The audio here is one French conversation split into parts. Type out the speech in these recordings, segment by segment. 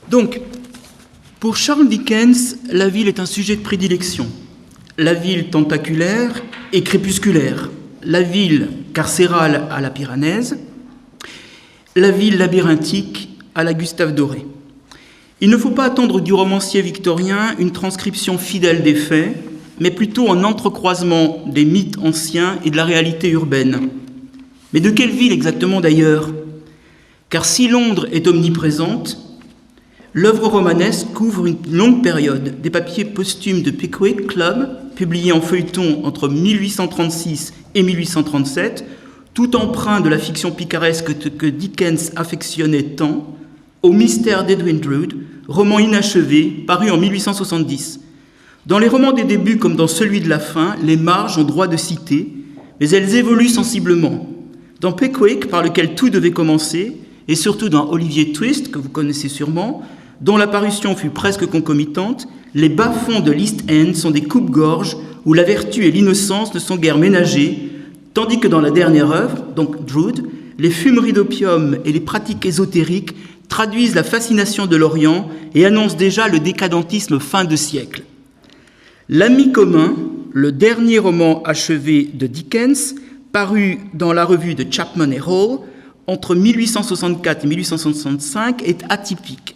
Donc, pour Charles Dickens, la ville est un sujet de prédilection. La ville tentaculaire et crépusculaire. La ville carcérale à la Piranèse. La ville labyrinthique à la Gustave Doré. Il ne faut pas attendre du romancier victorien une transcription fidèle des faits, mais plutôt un entrecroisement des mythes anciens et de la réalité urbaine. Mais de quelle ville exactement d'ailleurs? Car si Londres est omniprésente, l'œuvre romanesque couvre une longue période. Des papiers posthumes de Pickwick Club, publiés en feuilleton entre 1836 et 1837, tout empreint de la fiction picaresque que Dickens affectionnait tant, Au mystère d'Edwin Drood, roman inachevé, paru en 1870. Dans les romans des débuts comme dans celui de la fin, les marges ont droit de citer, mais elles évoluent sensiblement. Dans Pickwick, par lequel tout devait commencer, et surtout dans Olivier Twist, que vous connaissez sûrement, dont l'apparition fut presque concomitante, les bas-fonds de l'East End sont des coupes-gorges où la vertu et l'innocence ne sont guère ménagées, tandis que dans la dernière œuvre, donc Drood, les fumeries d'opium et les pratiques ésotériques traduisent la fascination de l'Orient et annoncent déjà le décadentisme fin de siècle. L'Ami commun, le dernier roman achevé de Dickens, paru dans la revue de Chapman et Hall entre 1864 et 1865, est atypique.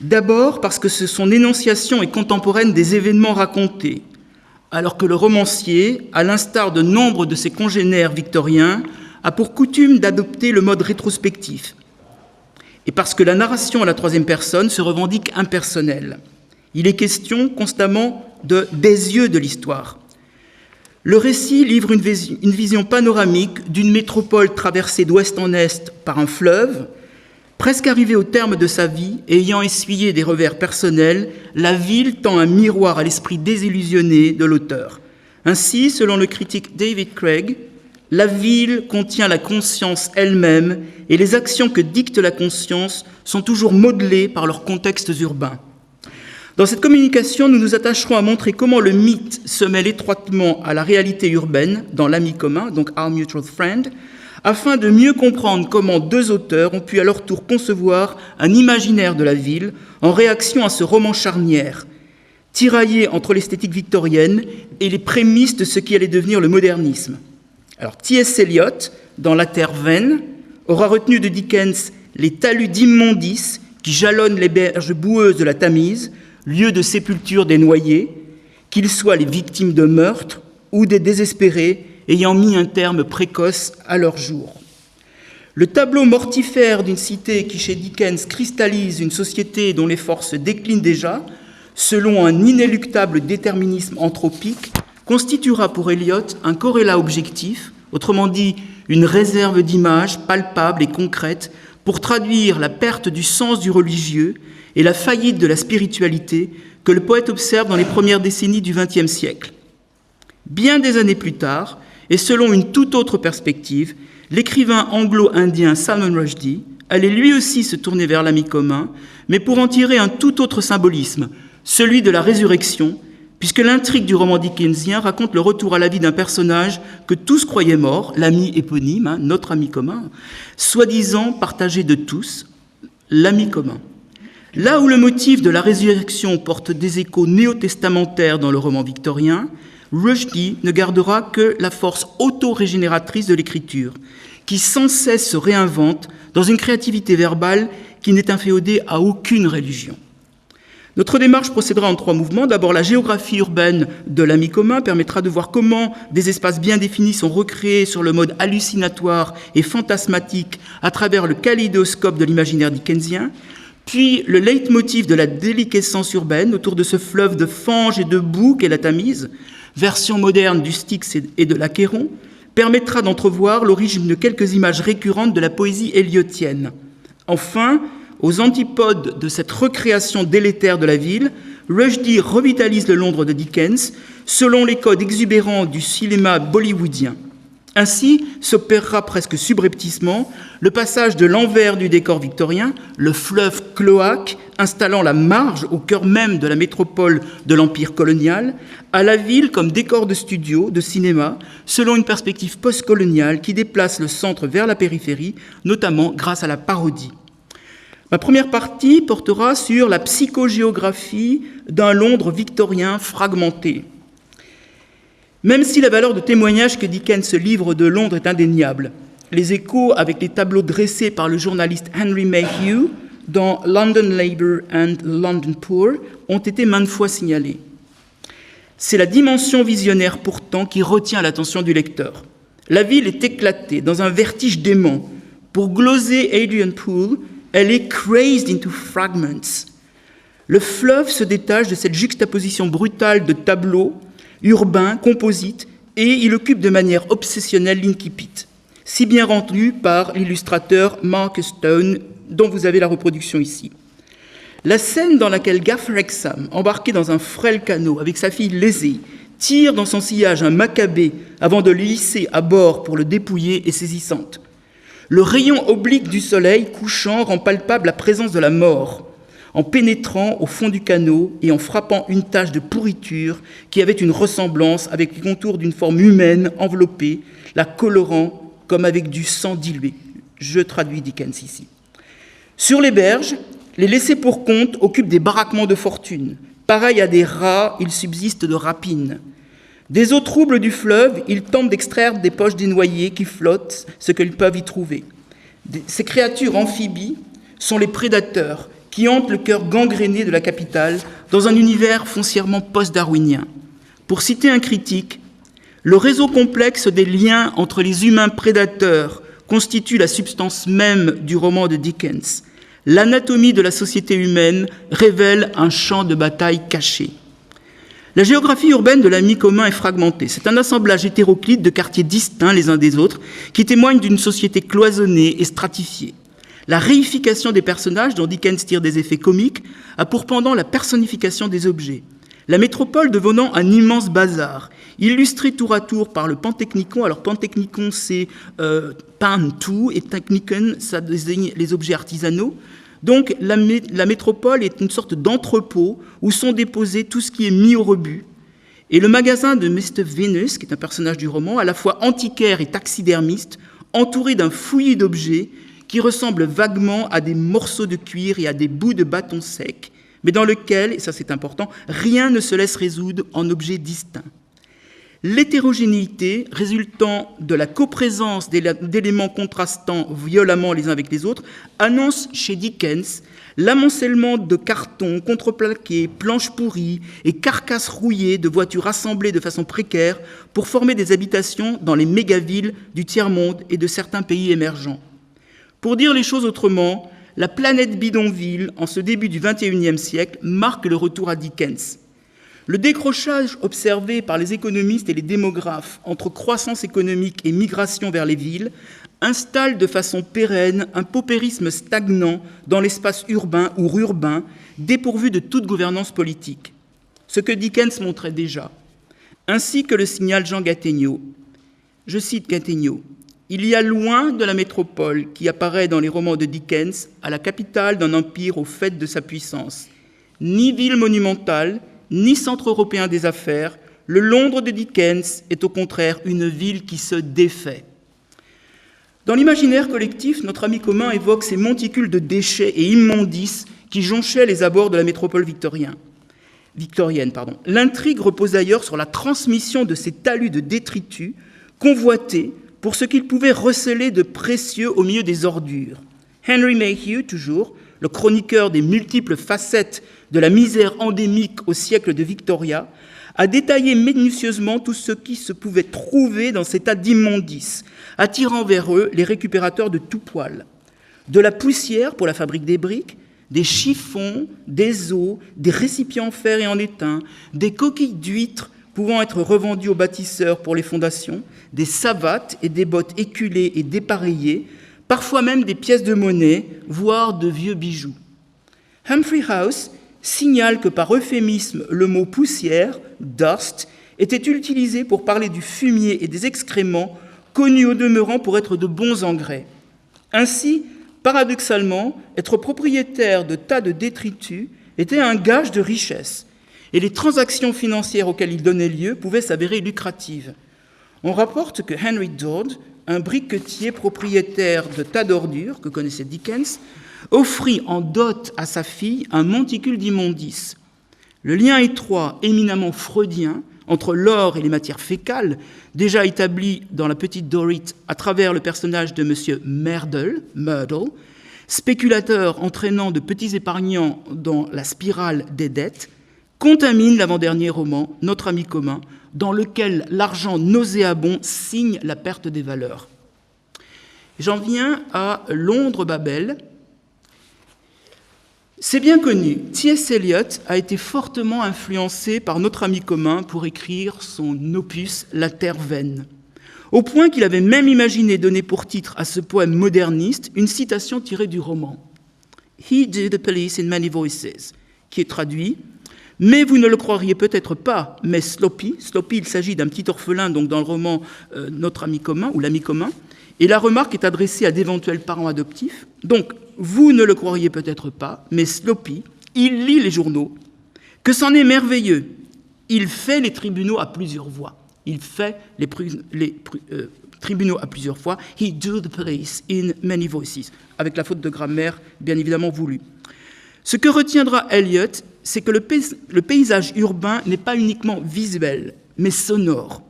D'abord parce que son énonciation est contemporaine des événements racontés, alors que le romancier, à l'instar de nombre de ses congénères victoriens, a pour coutume d'adopter le mode rétrospectif, et parce que la narration à la troisième personne se revendique impersonnelle. Il est question constamment des yeux de l'histoire. Le récit livre une vision panoramique d'une métropole traversée d'ouest en est par un fleuve. Presque arrivée au terme de sa vie, ayant essuyé des revers personnels, la ville tend un miroir à l'esprit désillusionné de l'auteur. Ainsi, selon le critique David Craig, la ville contient la conscience elle-même et les actions que dicte la conscience sont toujours modelées par leurs contextes urbains. Dans cette communication, nous nous attacherons à montrer comment le mythe se mêle étroitement à la réalité urbaine dans l'ami commun, donc Our Mutual Friend, afin de mieux comprendre comment deux auteurs ont pu à leur tour concevoir un imaginaire de la ville en réaction à ce roman charnière, tiraillé entre l'esthétique victorienne et les prémices de ce qui allait devenir le modernisme. Alors, T.S. Eliot, dans La Terre vaine, aura retenu de Dickens les talus d'immondices qui jalonnent les berges boueuses de la Tamise, lieu de sépulture des noyés, qu'ils soient les victimes de meurtres ou des désespérés ayant mis un terme précoce à leur jour. Le tableau mortifère d'une cité qui, chez Dickens, cristallise une société dont les forces déclinent déjà, selon un inéluctable déterminisme anthropique, constituera pour Eliot un corrélat objectif, autrement dit une réserve d'images palpables et concrètes pour traduire la perte du sens du religieux et la faillite de la spiritualité que le poète observe dans les premières décennies du XXe siècle. Bien des années plus tard, et selon une toute autre perspective, l'écrivain anglo-indien Salman Rushdie allait lui aussi se tourner vers l'ami commun, mais pour en tirer un tout autre symbolisme, celui de la résurrection, puisque l'intrigue du roman dickensien raconte le retour à la vie d'un personnage que tous croyaient mort, l'ami éponyme, notre ami commun, soi-disant partagé de tous, l'ami commun. Là où le motif de la résurrection porte des échos néo-testamentaires dans le roman victorien, Rushdie ne gardera que la force auto-régénératrice de l'écriture, qui sans cesse se réinvente dans une créativité verbale qui n'est inféodée à aucune religion. Notre démarche procédera en 3 mouvements. D'abord, la géographie urbaine de l'ami commun permettra de voir comment des espaces bien définis sont recréés sur le mode hallucinatoire et fantasmatique à travers le kaléidoscope de l'imaginaire dickensien. Puis, le leitmotiv de la déliquescence urbaine autour de ce fleuve de fange et de boue qu'est la Tamise, version moderne du Styx et de l'Achéron, permettra d'entrevoir l'origine de quelques images récurrentes de la poésie éliotienne. Enfin, aux antipodes de cette recréation délétère de la ville, Rushdie revitalise le Londres de Dickens selon les codes exubérants du cinéma bollywoodien. Ainsi s'opérera presque subrepticement le passage de l'envers du décor victorien, le fleuve cloaque installant la marge au cœur même de la métropole de l'empire colonial, à la ville comme décor de studio, de cinéma, selon une perspective postcoloniale qui déplace le centre vers la périphérie, notamment grâce à la parodie. Ma première partie portera sur la psychogéographie d'un Londres victorien fragmenté. Même si la valeur de témoignage que Dickens livre de Londres est indéniable, les échos avec les tableaux dressés par le journaliste Henry Mayhew dans London Labour and London Poor ont été maintes fois signalés. C'est la dimension visionnaire pourtant qui retient l'attention du lecteur. La ville est éclatée dans un vertige dément. Pour gloser Adrian Poole, elle est crazed into fragments. Le fleuve se détache de cette juxtaposition brutale de tableaux urbains, composites, et il occupe de manière obsessionnelle l'incipit, si bien rendu par l'illustrateur Marcus Stone, dont vous avez la reproduction ici. La scène dans laquelle Gaffer Hexam, embarqué dans un frêle canot avec sa fille lésée, tire dans son sillage un macabé avant de le hisser à bord pour le dépouiller est saisissante. Le rayon oblique du soleil couchant rend palpable la présence de la mort, en pénétrant au fond du canot et en frappant une tache de pourriture qui avait une ressemblance avec les contours d'une forme humaine enveloppée, la colorant comme avec du sang dilué. Je traduis Dickens ici. Sur les berges, les laissés pour compte occupent des baraquements de fortune. Pareil à des rats, ils subsistent de rapines. Des eaux troubles du fleuve, ils tentent d'extraire des poches des noyés qui flottent ce qu'ils peuvent y trouver. Ces créatures amphibies sont les prédateurs qui hantent le cœur gangréné de la capitale dans un univers foncièrement post-darwinien. Pour citer un critique, le réseau complexe des liens entre les humains prédateurs constitue la substance même du roman de Dickens. L'anatomie de la société humaine révèle un champ de bataille caché. La géographie urbaine de l'ami commun est fragmentée. C'est un assemblage hétéroclite de quartiers distincts les uns des autres qui témoignent d'une société cloisonnée et stratifiée. La réification des personnages, dont Dickens tire des effets comiques, a pour pendant la personnification des objets. La métropole devenant un immense bazar, illustré tour à tour par le Pantechnicon. Alors Pantechnicon, c'est pan tout, et Technikon, ça désigne les objets artisanaux. Donc la métropole est une sorte d'entrepôt où sont déposés tout ce qui est mis au rebut. Et le magasin de Mr. Venus, qui est un personnage du roman, à la fois antiquaire et taxidermiste, entouré d'un fouillis d'objets qui ressemblent vaguement à des morceaux de cuir et à des bouts de bâton sec, mais dans lequel, et ça c'est important, rien ne se laisse résoudre en objets distincts. L'hétérogénéité résultant de la coprésence d'éléments contrastant violemment les uns avec les autres annonce chez Dickens l'amoncellement de cartons contreplaqués, planches pourries et carcasses rouillées de voitures assemblées de façon précaire pour former des habitations dans les mégavilles du tiers-monde et de certains pays émergents. Pour dire les choses autrement, la planète bidonville, en ce début du XXIe siècle, marque le retour à Dickens. Le décrochage observé par les économistes et les démographes entre croissance économique et migration vers les villes installe de façon pérenne un paupérisme stagnant dans l'espace urbain ou rurbain, dépourvu de toute gouvernance politique. Ce que Dickens montrait déjà, ainsi que le signale Jean Gattegno. Je cite Gattegno. « Il y a loin de la métropole qui apparaît dans les romans de Dickens à la capitale d'un empire au faîte de sa puissance. Ni ville monumentale, ni centre européen des affaires, le Londres de Dickens est au contraire une ville qui se défait. » Dans l'imaginaire collectif, notre ami commun évoque ces monticules de déchets et immondices qui jonchaient les abords de la métropole victorienne. L'intrigue repose d'ailleurs sur la transmission de ces talus de détritus convoités pour ce qu'ils pouvaient receler de précieux au milieu des ordures. Henry Mayhew, toujours, le chroniqueur des multiples facettes de la misère endémique au siècle de Victoria, a détaillé minutieusement tout ce qui se pouvait trouver dans ces tas d'immondices, attirant vers eux les récupérateurs de tout poil. De la poussière pour la fabrique des briques, des chiffons, des os, des récipients en fer et en étain, des coquilles d'huîtres pouvant être revendues aux bâtisseurs pour les fondations, des savates et des bottes éculées et dépareillées, parfois même des pièces de monnaie, voire de vieux bijoux. Humphrey House signale que par euphémisme, le mot poussière, dust, était utilisé pour parler du fumier et des excréments connus au demeurant pour être de bons engrais. Ainsi, paradoxalement, être propriétaire de tas de détritus était un gage de richesse, et les transactions financières auxquelles il donnait lieu pouvaient s'avérer lucratives. On rapporte que Henry Dodd, un briquetier propriétaire de tas d'ordures, que connaissait Dickens, offrit en dot à sa fille un monticule d'immondices. Le lien étroit, éminemment freudien, entre l'or et les matières fécales, déjà établi dans La Petite Dorrit à travers le personnage de M. Merdle, spéculateur entraînant de petits épargnants dans la spirale des dettes, contamine l'avant-dernier roman, Notre ami commun, dans lequel l'argent nauséabond signe la perte des valeurs. J'en viens à Londres-Babel. C'est bien connu, T.S. Eliot a été fortement influencé par Notre ami commun pour écrire son opus La Terre vaine, au point qu'il avait même imaginé donner pour titre à ce poème moderniste une citation tirée du roman « He did the police in many voices », qui est traduit « Mais vous ne le croiriez peut-être pas, mais Sloppy », il s'agit d'un petit orphelin donc dans le roman Notre ami commun ou L'ami commun, et la remarque est adressée à d'éventuels parents adoptifs. Donc, vous ne le croiriez peut-être pas, mais Sloppy, il lit les journaux, que c'en est merveilleux. Il fait les tribunaux à plusieurs voix. Il fait les tribunaux à plusieurs fois. He do the police in many voices, avec la faute de grammaire bien évidemment voulue. Ce que retiendra Eliot, c'est que le paysage urbain n'est pas uniquement visuel, mais sonore.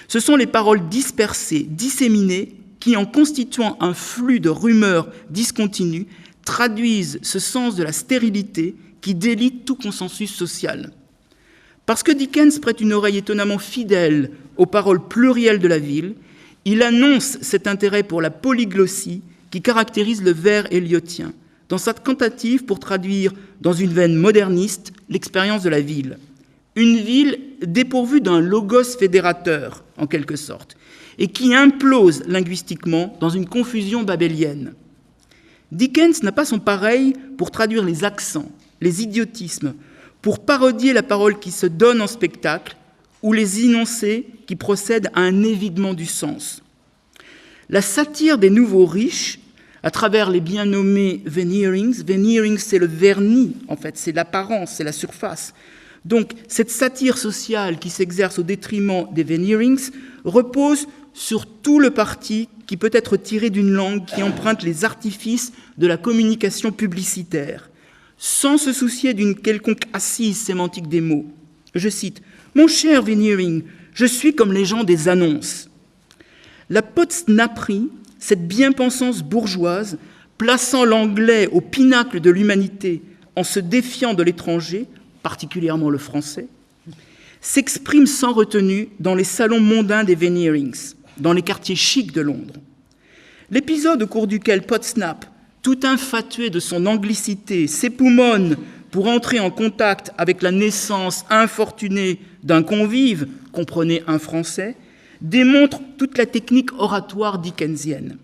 Ce sont les paroles dispersées, disséminées, qui, en constituant un flux de rumeurs discontinues, traduisent ce sens de la stérilité qui délite tout consensus social. Parce que Dickens prête une oreille étonnamment fidèle aux paroles plurielles de la ville, il annonce cet intérêt pour la polyglossie qui caractérise le vers eliotien, dans sa tentative pour traduire dans une veine moderniste l'expérience de la ville. Une ville dépourvue d'un logos fédérateur, en quelque sorte, et qui implose linguistiquement dans une confusion babélienne. Dickens n'a pas son pareil pour traduire les accents, les idiotismes, pour parodier la parole qui se donne en spectacle ou les énoncés qui procèdent à un évidement du sens. La satire des nouveaux riches, à travers les bien nommés veneerings, c'est le vernis, en fait, c'est l'apparence, c'est la surface. Donc, cette satire sociale qui s'exerce au détriment des veneerings repose sur tout le parti qui peut être tiré d'une langue qui emprunte les artifices de la communication publicitaire, sans se soucier d'une quelconque assise sémantique des mots. Je cite « Mon cher Veneering, je suis comme les gens des annonces ». La potsnaperie, cette bien-pensance bourgeoise, plaçant l'anglais au pinacle de l'humanité en se défiant de l'étranger, particulièrement le français, s'exprime sans retenue dans les salons mondains des Veneerings, dans les quartiers chics de Londres. L'épisode au cours duquel Podsnap, tout infatué de son anglicité, s'époumonne pour entrer en contact avec la naissance infortunée d'un convive, comprenez un Français, démontre toute la technique oratoire dickensienne.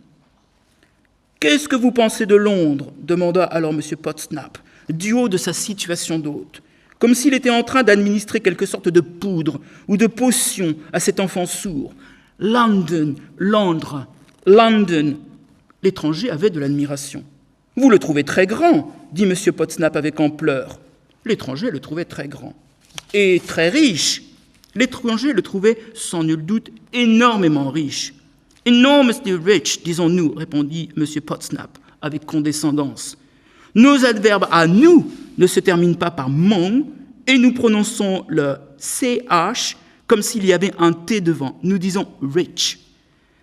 « Qu'est-ce que vous pensez de Londres ?» demanda alors M. Podsnap, du haut de sa situation d'hôte, comme s'il était en train d'administrer quelque sorte de poudre ou de potion à cet enfant sourd. « London, Londres, London !» L'étranger avait de l'admiration. « Vous le trouvez très grand !» dit M. Podsnap avec ampleur. L'étranger le trouvait très grand. « Et très riche !» L'étranger le trouvait sans nul doute énormément riche. « Enormously rich, disons-nous », répondit M. Podsnap avec condescendance. « Nos adverbes à nous ne se terminent pas par « mon » et nous prononçons le « ch » comme s'il y avait un « t » devant. Nous disons « rich ».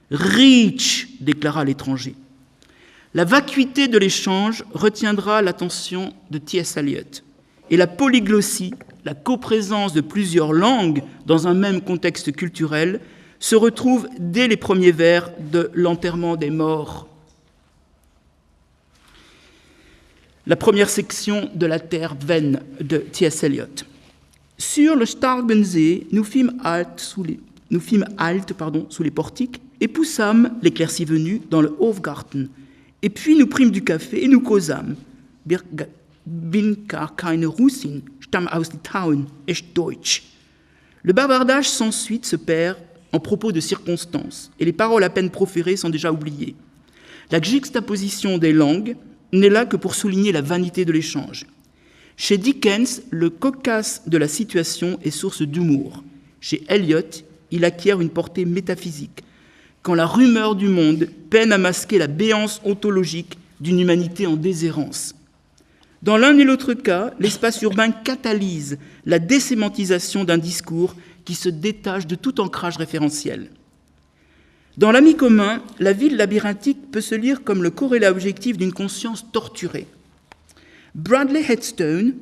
« Rich », déclara l'étranger. La vacuité de l'échange retiendra l'attention de T.S. Eliot. Et la polyglossie, la coprésence de plusieurs langues dans un même contexte culturel, se retrouve dès les premiers vers de L'enterrement des morts. La première section de La Terre vaine de T.S. Eliot. Sur le Stargensee, nous fîmes halte sous les portiques et poussâmes, l'éclaircie venue, dans le Hofgarten. Et puis nous prîmes du café et nous causâmes. Bin gar keine Russin, stamm aus die Town, echt Deutsch. Le bavardage sans suite se perd en propos de circonstances, et les paroles à peine proférées sont déjà oubliées. La juxtaposition des langues n'est là que pour souligner la vanité de l'échange. Chez Dickens, le cocasse de la situation est source d'humour. Chez Eliot, il acquiert une portée métaphysique. quand la rumeur du monde peine à masquer la béance ontologique d'une humanité en déshérence. Dans l'un et l'autre cas, l'espace urbain catalyse la désémantisation d'un discours qui se détache de tout ancrage référentiel. Dans l'ami commun, la ville labyrinthique peut se lire comme le corrélat objectif d'une conscience torturée. Bradley Headstone,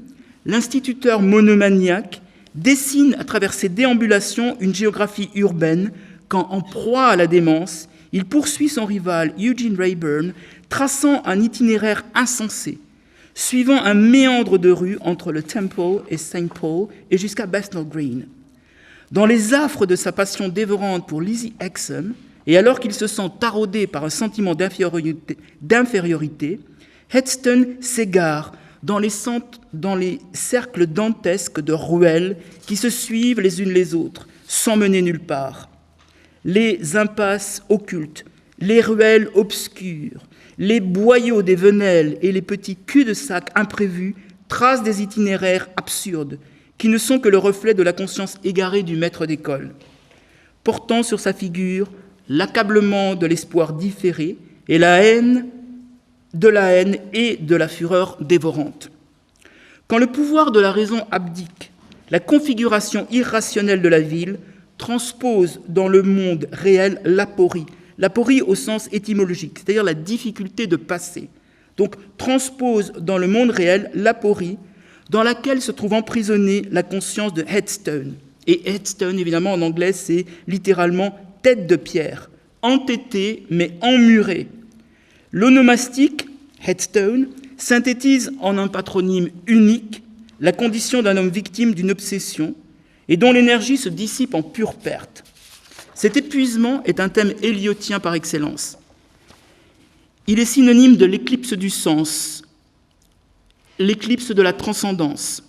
l'instituteur monomaniaque, dessine à travers ses déambulations une géographie urbaine quand, en proie à la démence, il poursuit son rival Eugene Rayburn, traçant un itinéraire insensé, suivant un méandre de rues entre le Temple et St. Paul et jusqu'à Bethnal Green. Dans les affres de sa passion dévorante pour Lizzie Hexham, et alors qu'il se sent taraudé par un sentiment d'infériorité, Headstone s'égare dans les cercles dantesques de ruelles qui se suivent les unes les autres, sans mener nulle part. Les impasses occultes, les ruelles obscures, les boyaux des venelles et les petits culs-de-sac imprévus tracent des itinéraires absurdes qui ne sont que le reflet de la conscience égarée du maître d'école, portant sur sa figure l'accablement de l'espoir différé et la haine et de la fureur dévorante. Quand le pouvoir de la raison abdique, la configuration irrationnelle de la ville transpose dans le monde réel l'aporie au sens étymologique, c'est-à-dire la difficulté de passer. Donc transpose dans le monde réel l'aporie dans laquelle se trouve emprisonnée la conscience de Headstone. Et Headstone, évidemment, en anglais, c'est littéralement tête de pierre, entêté mais emmuré. L'onomastique, Headstone, synthétise en un patronyme unique la condition d'un homme victime d'une obsession et dont l'énergie se dissipe en pure perte. Cet épuisement est un thème eliotien par excellence. Il est synonyme de l'éclipse du sens, l'éclipse de la transcendance.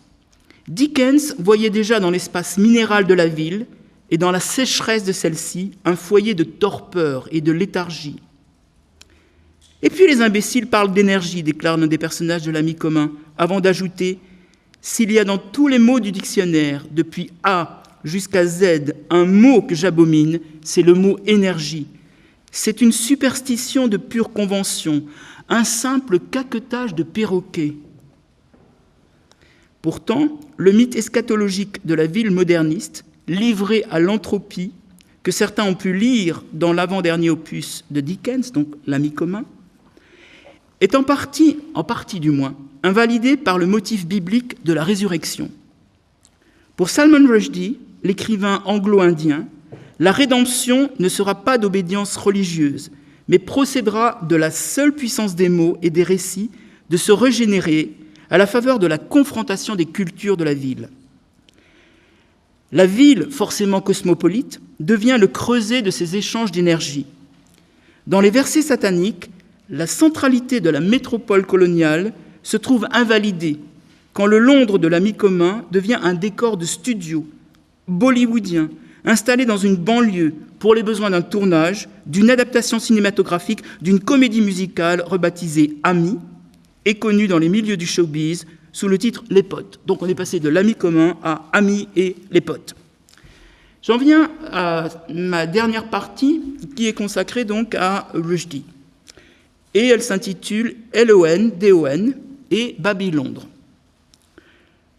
Dickens voyait déjà dans l'espace minéral de la ville et dans la sécheresse de celle-ci un foyer de torpeur et de léthargie. Et puis les imbéciles parlent d'énergie, déclarent l'un des personnages de l'ami commun, avant d'ajouter « S'il y a dans tous les mots du dictionnaire, depuis A jusqu'à Z, un mot que j'abomine, c'est le mot énergie. C'est une superstition de pure convention, un simple caquetage de perroquet. » Pourtant, le mythe eschatologique de la ville moderniste, livré à l'entropie, que certains ont pu lire dans l'avant-dernier opus de Dickens, donc l'ami commun, est en partie du moins, invalidé par le motif biblique de la résurrection. Pour Salman Rushdie, l'écrivain anglo-indien, la rédemption ne sera pas d'obédience religieuse, mais procédera de la seule puissance des mots et des récits de se régénérer à la faveur de la confrontation des cultures de la ville. La ville, forcément cosmopolite, devient le creuset de ces échanges d'énergie. Dans les versets sataniques, la centralité de la métropole coloniale se trouve invalidée quand le Londres de l'ami commun devient un décor de studio bollywoodien installé dans une banlieue pour les besoins d'un tournage, d'une adaptation cinématographique, d'une comédie musicale rebaptisée Ami et connue dans les milieux du showbiz sous le titre Les Potes. Donc on est passé de l'ami commun à Ami et les Potes. J'en viens à ma dernière partie qui est consacrée donc à Rushdie. Et elle s'intitule LON, DON et Babylondres.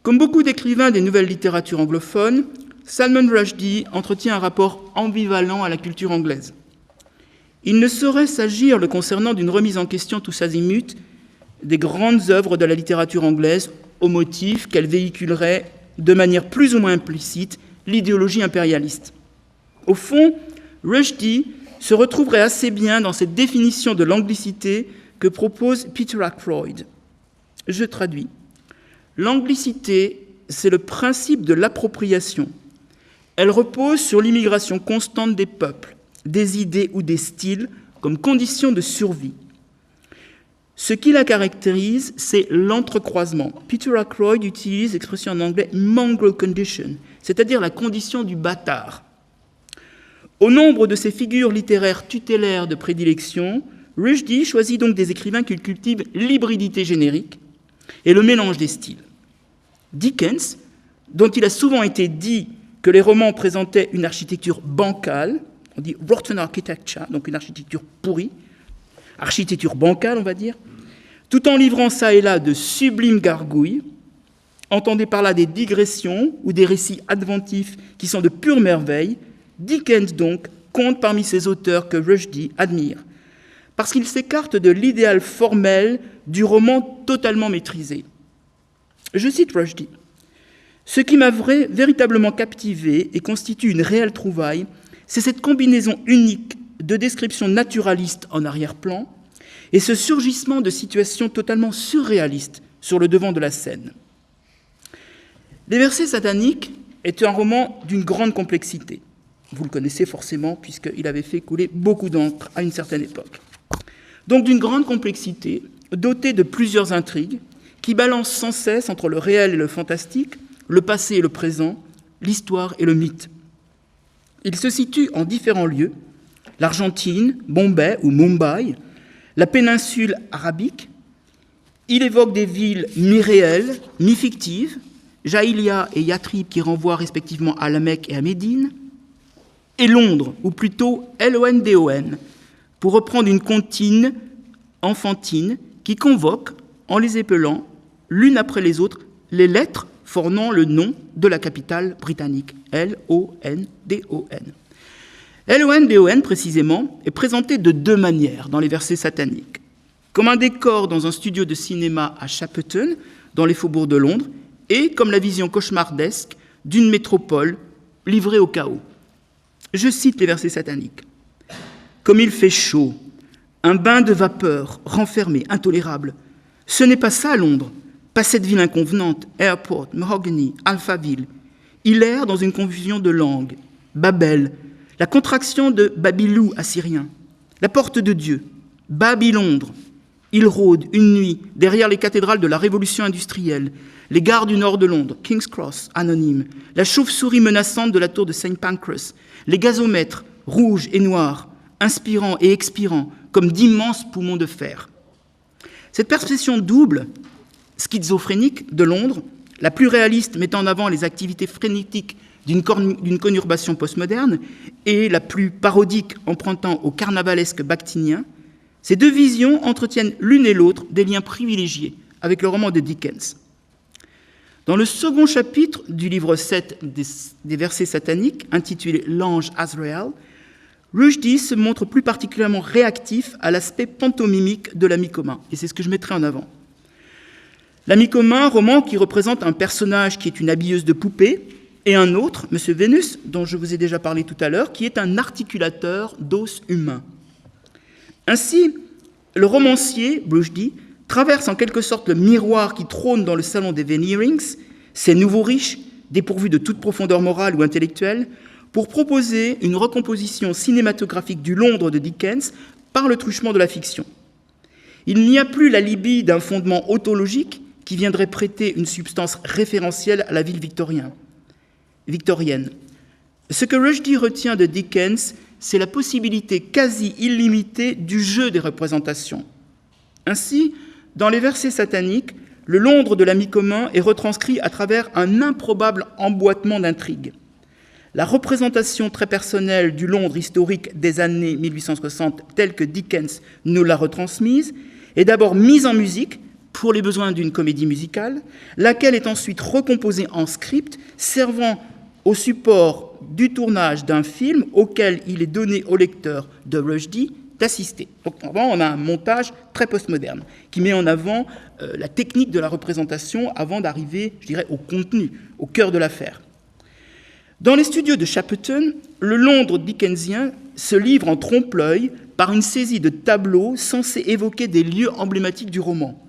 Comme beaucoup d'écrivains des nouvelles littératures anglophones, Salman Rushdie entretient un rapport ambivalent à la culture anglaise. Il ne saurait s'agir le concernant d'une remise en question tous azimuts des grandes œuvres de la littérature anglaise au motif qu'elles véhiculeraient de manière plus ou moins implicite l'idéologie impérialiste. Au fond, Rushdie se retrouverait assez bien dans cette définition de l'anglicité que propose Peter Ackroyd. Je traduis. L'anglicité, c'est le principe de l'appropriation. Elle repose sur l'immigration constante des peuples, des idées ou des styles comme condition de survie. Ce qui la caractérise, c'est l'entrecroisement. Peter Ackroyd utilise l'expression en anglais « mongrel condition », c'est-à-dire la condition du bâtard. Au nombre de ses figures littéraires tutélaires de prédilection, Rushdie choisit donc des écrivains qui cultivent l'hybridité générique et le mélange des styles. Dickens, dont il a souvent été dit que les romans présentaient une architecture bancale, on dit rotten architecture, donc une architecture pourrie, architecture bancale, on va dire, tout en livrant ça et là de sublimes gargouilles. Entendez par là des digressions ou des récits adventifs qui sont de pure merveille. Dickens, donc, compte parmi ces auteurs que Rushdie admire, parce qu'il s'écarte de l'idéal formel du roman totalement maîtrisé. Je cite Rushdie. « Ce qui m'a véritablement captivé et constitue une réelle trouvaille, c'est cette combinaison unique de descriptions naturalistes en arrière-plan et ce surgissement de situations totalement surréalistes sur le devant de la scène. Les versets sataniques est un roman d'une grande complexité. Vous le connaissez forcément puisqu'il avait fait couler beaucoup d'encre à une certaine époque. Donc d'une grande complexité, doté de plusieurs intrigues qui balancent sans cesse entre le réel et le fantastique, le passé et le présent, l'histoire et le mythe. Il se situe en différents lieux, l'Argentine, Bombay ou Mumbai, la péninsule arabique. Il évoque des villes mi-réelles, mi-fictives, Jaïlia et Yatrib qui renvoient respectivement à la Mecque et à Médine, et Londres, ou plutôt London, pour reprendre une comptine enfantine qui convoque, en les épelant, l'une après les autres, les lettres formant le nom de la capitale britannique, London. London, précisément, est présenté de deux manières dans les versets sataniques. Comme un décor dans un studio de cinéma à Shepperton, dans les faubourgs de Londres, et comme la vision cauchemardesque d'une métropole livrée au chaos. Je cite les versets sataniques. « Comme il fait chaud, un bain de vapeur, renfermé, intolérable. Ce n'est pas ça, Londres, pas cette ville inconvenante, Airport, Mahogany, Alphaville. Il erre dans une confusion de langues. Babel, la contraction de Babylou assyrien, la porte de Dieu, Babylondre. Il rôde une nuit derrière les cathédrales de la Révolution industrielle, les gares du nord de Londres, King's Cross, anonyme, la chauve-souris menaçante de la tour de St. Pancras, les gazomètres, rouges et noirs, inspirants et expirants, comme d'immenses poumons de fer. Cette perception double, schizophrénique de Londres, la plus réaliste mettant en avant les activités frénétiques d'une conurbation postmoderne et la plus parodique empruntant au carnavalesque bactinien, ces deux visions entretiennent l'une et l'autre des liens privilégiés avec le roman de Dickens. Dans le second chapitre du livre 7 des versets sataniques, intitulé « L'ange Azrael », Rushdie se montre plus particulièrement réactif à l'aspect pantomimique de l'ami commun, et c'est ce que je mettrai en avant. L'ami commun, roman qui représente un personnage qui est une habilleuse de poupées, et un autre, M. Vénus, dont je vous ai déjà parlé tout à l'heure, qui est un articulateur d'os humain. Ainsi, le romancier, Rushdie, traverse en quelque sorte le miroir qui trône dans le salon des Veneerings, ces nouveaux riches, dépourvus de toute profondeur morale ou intellectuelle, pour proposer une recomposition cinématographique du Londres de Dickens par le truchement de la fiction. Il n'y a plus l'alibi d'un fondement autologique qui viendrait prêter une substance référentielle à la ville victorienne. Ce que Rushdie retient de Dickens, c'est la possibilité quasi illimitée du jeu des représentations. Ainsi, dans les versets sataniques, le Londres de l'ami commun est retranscrit à travers un improbable emboîtement d'intrigues. La représentation très personnelle du Londres historique des années 1860, telle que Dickens nous l'a retransmise, est d'abord mise en musique pour les besoins d'une comédie musicale, laquelle est ensuite recomposée en script, servant au support du tournage d'un film auquel il est donné au lecteur de Rushdie d'assister. Donc on a un montage très postmoderne qui met en avant la technique de la représentation avant d'arriver, je dirais, au contenu, au cœur de l'affaire. Dans les studios de Shepperton, le Londres dickensien se livre en trompe-l'œil par une saisie de tableaux censés évoquer des lieux emblématiques du roman.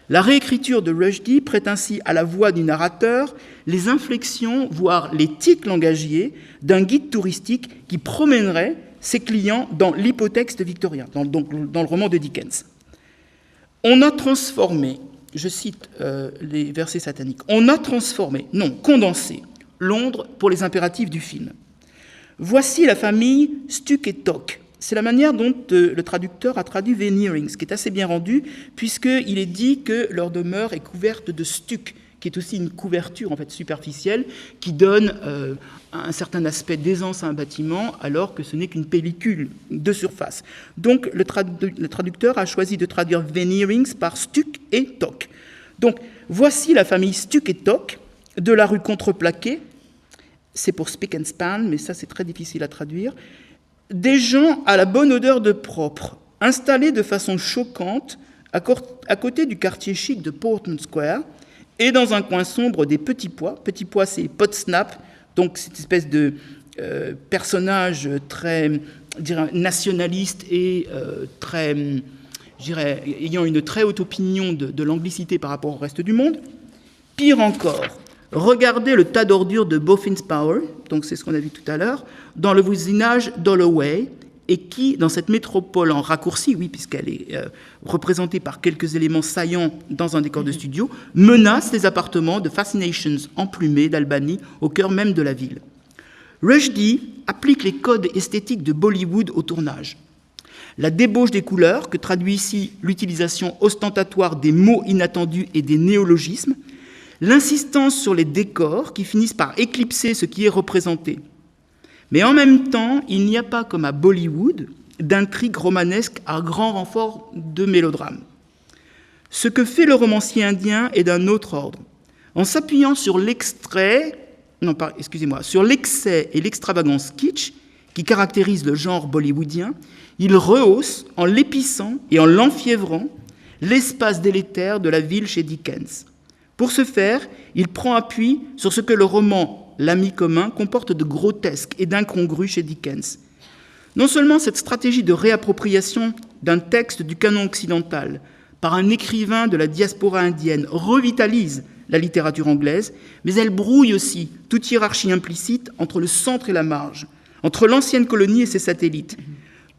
La réécriture de Rushdie prête ainsi à la voix du narrateur les inflexions, voire les tics langagiers d'un guide touristique qui promènerait ses clients dans l'hypotexte victorien, dans le roman de Dickens. On a transformé, je cite les versets sataniques, on a transformé, non, condensé, Londres pour les impératifs du film. Voici la famille Stuck et Tock. C'est la manière dont le traducteur a traduit Veneerings, ce qui est assez bien rendu, puisqu'il est dit que leur demeure est couverte de stuc, qui est aussi une couverture en fait superficielle qui donne un certain aspect d'aisance à un bâtiment alors que ce n'est qu'une pellicule de surface. Donc le traducteur a choisi de traduire veneerings par stuc et toc. Donc voici la famille stuc et toc de la rue Contreplaqué. C'est pour spick and span, mais ça c'est très difficile à traduire. Des gens à la bonne odeur de propre, installés de façon choquante à côté du quartier chic de Portman Square, et dans un coin sombre des Petits Pois. Petits Pois, c'est Potsnap, donc cette espèce de personnage très nationaliste et ayant une très haute opinion de l'anglicité par rapport au reste du monde. Pire encore, regardez le tas d'ordures de Boffin's Power, donc c'est ce qu'on a vu tout à l'heure, dans le voisinage d'Holloway, et qui, dans cette métropole en raccourci, oui, puisqu'elle est représentée par quelques éléments saillants dans un décor de studio, menace les appartements de Fascinations emplumés d'Albany au cœur même de la ville. Rushdie applique les codes esthétiques de Bollywood au tournage. La débauche des couleurs, que traduit ici l'utilisation ostentatoire des mots inattendus et des néologismes, l'insistance sur les décors qui finissent par éclipser ce qui est représenté. Mais en même temps, il n'y a pas, comme à Bollywood, d'intrigue romanesque à grand renfort de mélodrame. Ce que fait le romancier indien est d'un autre ordre. En s'appuyant sur l'excès et l'extravagance kitsch qui caractérisent le genre bollywoodien, il rehausse, en l'épissant et en l'enfiévrant, l'espace délétère de la ville chez Dickens. Pour ce faire, il prend appui sur ce que le roman L'ami commun comporte de grotesque et d'incongru chez Dickens. Non seulement cette stratégie de réappropriation d'un texte du canon occidental par un écrivain de la diaspora indienne revitalise la littérature anglaise, mais elle brouille aussi toute hiérarchie implicite entre le centre et la marge, entre l'ancienne colonie et ses satellites.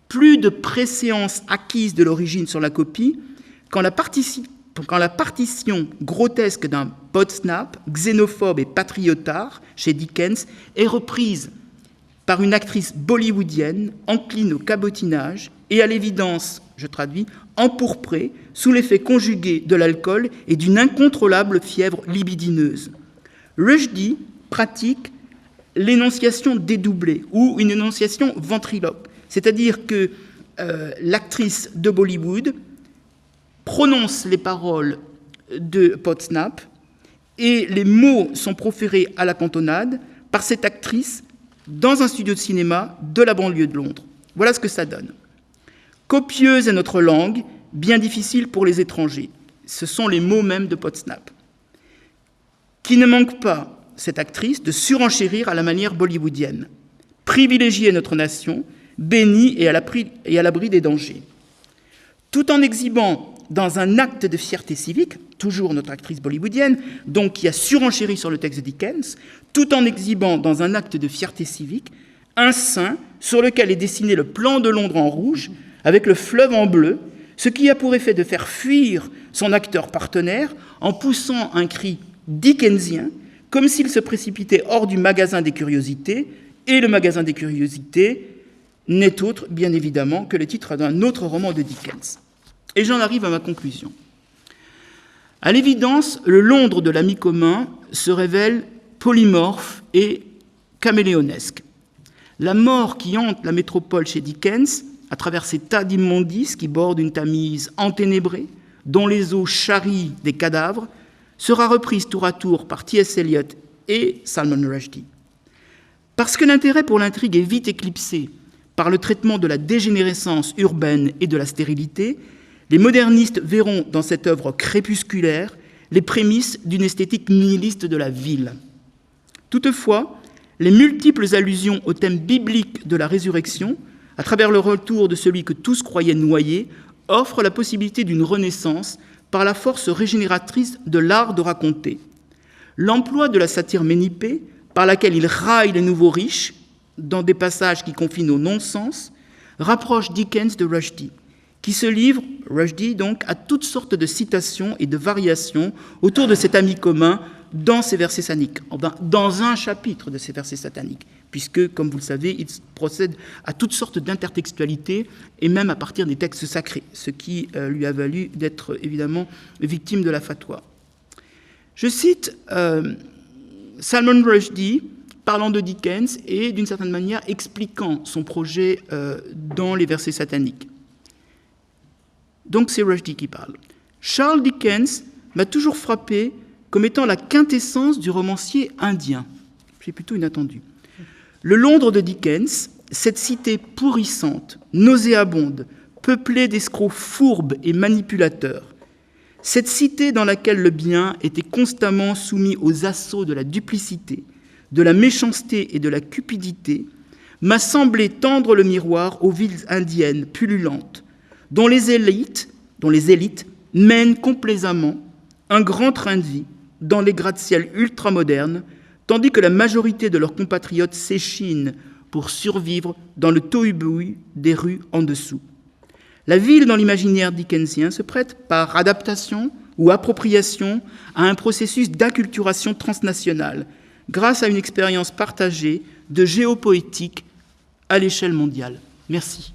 Plus de préséance acquise de l'origine sur la copie, quand la partition grotesque d'un Potsnap, xénophobe et patriotard chez Dickens, est reprise par une actrice bollywoodienne encline au cabotinage et à l'évidence, je traduis, empourprée sous l'effet conjugué de l'alcool et d'une incontrôlable fièvre libidineuse. Rushdie pratique l'énonciation dédoublée ou une énonciation ventriloque, c'est-à-dire que l'actrice de Bollywood prononce les paroles de Potsnap et les mots sont proférés à la cantonade par cette actrice dans un studio de cinéma de la banlieue de Londres. Voilà ce que ça donne. Copieuse est notre langue, bien difficile pour les étrangers. Ce sont les mots mêmes de Potsnap. Qui ne manque pas, cette actrice, de surenchérir à la manière bollywoodienne. Privilégiée est notre nation, bénie et à l'abri des dangers. Tout en exhibant dans un acte de fierté civique, toujours notre actrice bollywoodienne, donc qui a surenchéri sur le texte de Dickens, tout en exhibant dans un acte de fierté civique un sein sur lequel est dessiné le plan de Londres en rouge, avec le fleuve en bleu, ce qui a pour effet de faire fuir son acteur partenaire en poussant un cri dickensien, comme s'il se précipitait hors du magasin des curiosités, et le magasin des curiosités n'est autre, bien évidemment, que le titre d'un autre roman de Dickens. Et j'en arrive à ma conclusion. À l'évidence, le Londres de l'ami commun se révèle polymorphe et caméléonesque. La mort qui hante la métropole chez Dickens, à travers ces tas d'immondices qui bordent une Tamise enténébrée, dont les eaux charrient des cadavres, sera reprise tour à tour par T.S. Eliot et Salman Rushdie. Parce que l'intérêt pour l'intrigue est vite éclipsé par le traitement de la dégénérescence urbaine et de la stérilité, les modernistes verront dans cette œuvre crépusculaire les prémices d'une esthétique nihiliste de la ville. Toutefois, les multiples allusions au thème biblique de la résurrection, à travers le retour de celui que tous croyaient noyé, offrent la possibilité d'une renaissance par la force régénératrice de l'art de raconter. L'emploi de la satire ménippée, par laquelle il raille les nouveaux riches, dans des passages qui confinent au non-sens, rapproche Dickens de Rushdie, qui se livre, Rushdie donc, à toutes sortes de citations et de variations autour de cet ami commun dans ses versets sataniques, dans un chapitre de ces versets sataniques, puisque, comme vous le savez, il procède à toutes sortes d'intertextualités et même à partir des textes sacrés, ce qui lui a valu d'être évidemment victime de la fatwa. Je cite Salman Rushdie, parlant de Dickens et, d'une certaine manière, expliquant son projet dans les versets sataniques. Donc c'est Rushdie qui parle. « Charles Dickens m'a toujours frappé comme étant la quintessence du romancier indien. » J'ai plutôt inattendu. Le Londres de Dickens, cette cité pourrissante, nauséabonde, peuplée d'escrocs fourbes et manipulateurs, cette cité dans laquelle le bien était constamment soumis aux assauts de la duplicité, de la méchanceté et de la cupidité, m'a semblé tendre le miroir aux villes indiennes pullulantes, dont les élites mènent complaisamment un grand train de vie dans les gratte-ciels ultramodernes, tandis que la majorité de leurs compatriotes s'échinent pour survivre dans le tohu-bohu des rues en dessous. La ville, dans l'imaginaire dickensien, se prête par adaptation ou appropriation à un processus d'acculturation transnationale, grâce à une expérience partagée de géopoétique à l'échelle mondiale. Merci.